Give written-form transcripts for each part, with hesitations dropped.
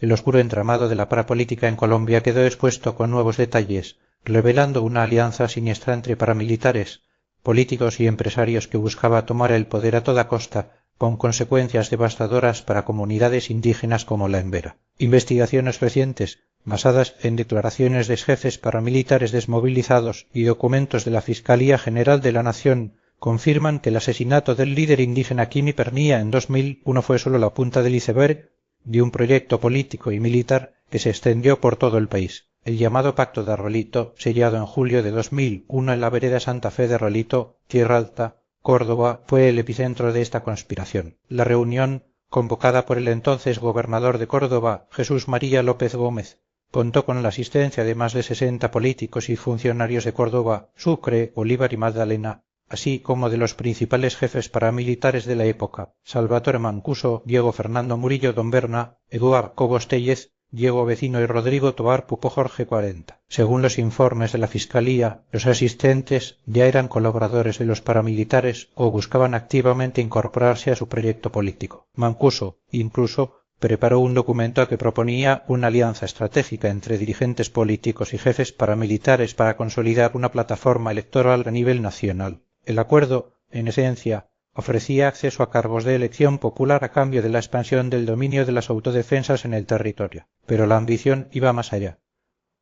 El oscuro entramado de la parapolítica en Colombia quedó expuesto con nuevos detalles, revelando una alianza siniestra entre paramilitares, políticos y empresarios que buscaba tomar el poder a toda costa, con consecuencias devastadoras para comunidades indígenas como la embera. Investigaciones recientes, basadas en declaraciones de jefes paramilitares desmovilizados y documentos de la Fiscalía General de la Nación, confirman que el asesinato del líder indígena Quimi Pernía en 2001 fue solo la punta del iceberg de un proyecto político y militar que se extendió por todo el país. El llamado Pacto de Rolito, sellado en julio de 2001 en la vereda Santa Fe de Rolito, Tierra Alta, Córdoba, fue el epicentro de esta conspiración. La reunión, convocada por el entonces gobernador de Córdoba, Jesús María López Gómez, contó con la asistencia de más de 60 políticos y funcionarios de Córdoba, Sucre, Bolívar y Magdalena, así como de los principales jefes paramilitares de la época, Salvatore Mancuso, Diego Fernando Murillo Domberna, Eduard Cobos Téllez, Diego Vecino y Rodrigo Tobar Pupo Jorge 40. Según los informes de la Fiscalía, los asistentes ya eran colaboradores de los paramilitares o buscaban activamente incorporarse a su proyecto político. Mancuso, incluso, preparó un documento que proponía una alianza estratégica entre dirigentes políticos y jefes paramilitares para consolidar una plataforma electoral a nivel nacional. El acuerdo, en esencia, ofrecía acceso a cargos de elección popular a cambio de la expansión del dominio de las autodefensas en el territorio. Pero la ambición iba más allá.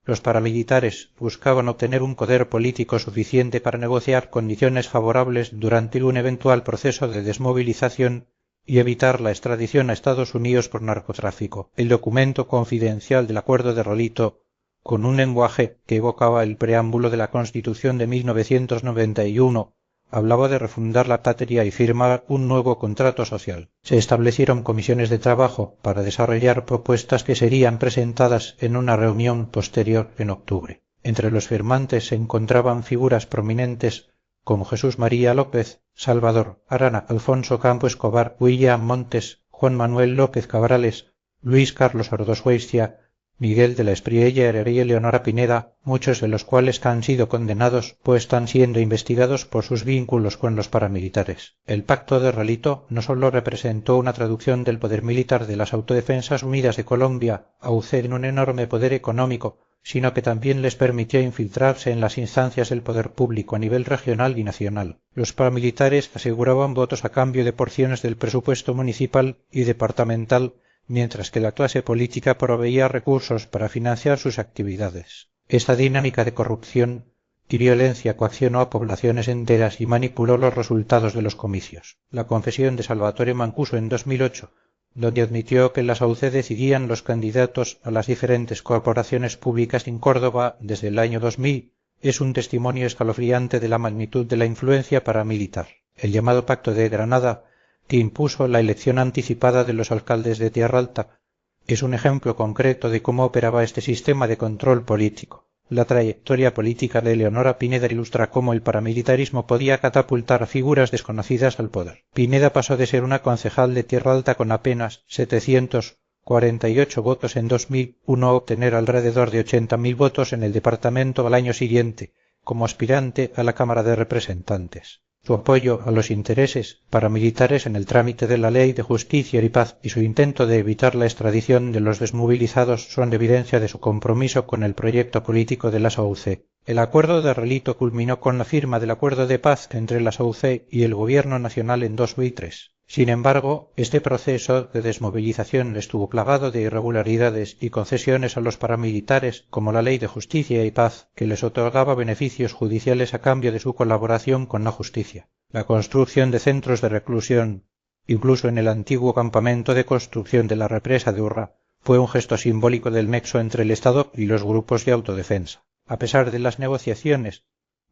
Los paramilitares buscaban obtener un poder político suficiente para negociar condiciones favorables durante un eventual proceso de desmovilización y evitar la extradición a Estados Unidos por narcotráfico. El documento confidencial del Acuerdo de Rolito, con un lenguaje que evocaba el preámbulo de la Constitución de 1991, hablaba de refundar la patria y firmar un nuevo contrato social. Se establecieron comisiones de trabajo para desarrollar propuestas que serían presentadas en una reunión posterior en octubre. Entre los firmantes se encontraban figuras prominentes como Jesús María López, Salvador Arana, Alfonso Campo Escobar, William Montes, Juan Manuel López Cabrales, Luis Carlos Ordoshuestia, Miguel de la Espriella y Eleonora Pineda, muchos de los cuales han sido condenados o están siendo investigados por sus vínculos con los paramilitares. El Pacto de Rolito no solo representó una traducción del poder militar de las Autodefensas Unidas de Colombia, AUC, en un enorme poder económico, sino que también les permitió infiltrarse en las instancias del poder público a nivel regional y nacional. Los paramilitares aseguraban votos a cambio de porciones del presupuesto municipal y departamental, mientras que la clase política proveía recursos para financiar sus actividades. Esta dinámica de corrupción y violencia coaccionó a poblaciones enteras y manipuló los resultados de los comicios. La confesión de Salvatore Mancuso en 2008, donde admitió que las AUC decidían los candidatos a las diferentes corporaciones públicas en Córdoba desde el año 2000, es un testimonio escalofriante de la magnitud de la influencia paramilitar. El llamado Pacto de Granada, que impuso la elección anticipada de los alcaldes de Tierra Alta, es un ejemplo concreto de cómo operaba este sistema de control político. La trayectoria política de Eleonora Pineda ilustra cómo el paramilitarismo podía catapultar a figuras desconocidas al poder. Pineda pasó de ser una concejal de Tierra Alta con apenas 748 votos en 2001 a obtener alrededor de 80.000 votos en el departamento al año siguiente, como aspirante a la Cámara de Representantes. Su apoyo a los intereses paramilitares en el trámite de la Ley de Justicia y Paz y su intento de evitar la extradición de los desmovilizados son evidencia de su compromiso con el proyecto político de las AUC. El Acuerdo de Rolito culminó con la firma del Acuerdo de Paz entre las AUC y el Gobierno Nacional en 2003. Sin embargo, este proceso de desmovilización estuvo plagado de irregularidades y concesiones a los paramilitares, como la Ley de Justicia y Paz, que les otorgaba beneficios judiciales a cambio de su colaboración con la justicia. La construcción de centros de reclusión, incluso en el antiguo campamento de construcción de la represa de Urra, fue un gesto simbólico del nexo entre el Estado y los grupos de autodefensa. A pesar de las negociaciones,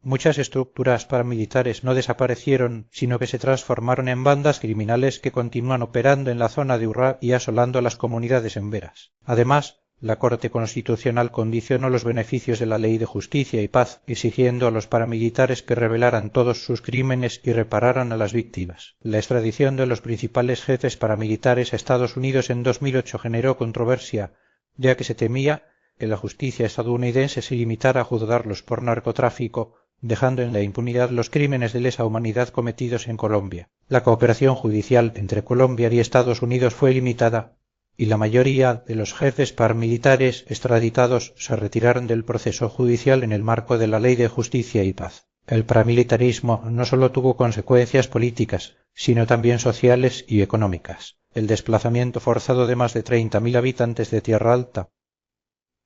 muchas estructuras paramilitares no desaparecieron, sino que se transformaron en bandas criminales que continúan operando en la zona de Urrá y asolando las comunidades emberas. Además, la Corte Constitucional condicionó los beneficios de la Ley de Justicia y Paz, exigiendo a los paramilitares que revelaran todos sus crímenes y repararan a las víctimas. La extradición de los principales jefes paramilitares a Estados Unidos en 2008 generó controversia, ya que se temía que la justicia estadounidense se limitara a juzgarlos por narcotráfico, dejando en la impunidad los crímenes de lesa humanidad cometidos en Colombia. La cooperación judicial entre Colombia y Estados Unidos fue limitada y la mayoría de los jefes paramilitares extraditados se retiraron del proceso judicial en el marco de la Ley de Justicia y Paz. El paramilitarismo no solo tuvo consecuencias políticas, sino también sociales y económicas. El desplazamiento forzado de más de 30.000 habitantes de Tierra Alta,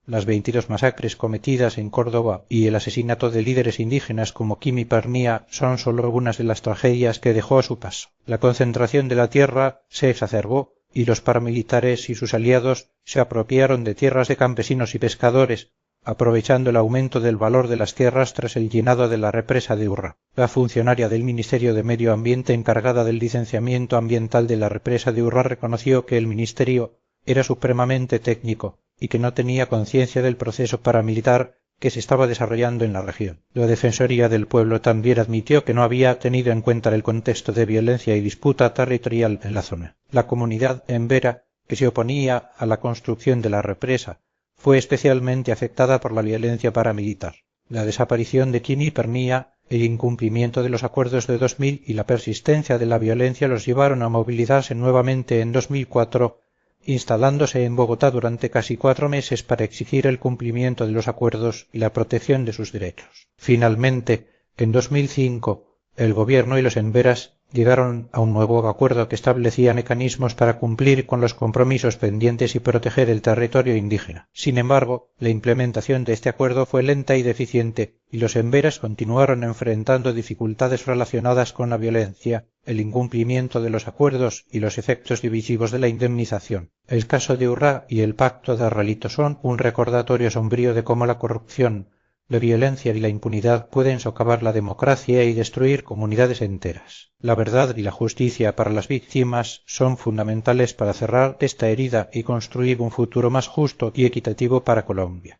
las 22 masacres cometidas en Córdoba y el asesinato de líderes indígenas como Quimi Pernía son solo algunas de las tragedias que dejó a su paso. La concentración de la tierra se exacerbó y los paramilitares y sus aliados se apropiaron de tierras de campesinos y pescadores, aprovechando el aumento del valor de las tierras tras el llenado de la represa de Urra. La funcionaria del Ministerio de Medio Ambiente encargada del licenciamiento ambiental de la represa de Urra reconoció que el ministerio era supremamente técnico y que no tenía conciencia del proceso paramilitar que se estaba desarrollando en la región. La Defensoría del Pueblo también admitió que no había tenido en cuenta el contexto de violencia y disputa territorial en la zona. La comunidad embera, que se oponía a la construcción de la represa, fue especialmente afectada por la violencia paramilitar. La desaparición de Quimi Pernía, el incumplimiento de los acuerdos de 2000 y la persistencia de la violencia los llevaron a movilizarse nuevamente en 2004, instalándose en Bogotá durante casi 4 meses para exigir el cumplimiento de los acuerdos y la protección de sus derechos. Finalmente, en 2005, el gobierno y los emberas llegaron a un nuevo acuerdo que establecía mecanismos para cumplir con los compromisos pendientes y proteger el territorio indígena. Sin embargo, la implementación de este acuerdo fue lenta y deficiente, y los emberas continuaron enfrentando dificultades relacionadas con la violencia, el incumplimiento de los acuerdos y los efectos divisivos de la indemnización. El caso de Urra y el pacto de Arralito son un recordatorio sombrío de cómo la corrupción, la violencia y la impunidad pueden socavar la democracia y destruir comunidades enteras. La verdad y la justicia para las víctimas son fundamentales para cerrar esta herida y construir un futuro más justo y equitativo para Colombia.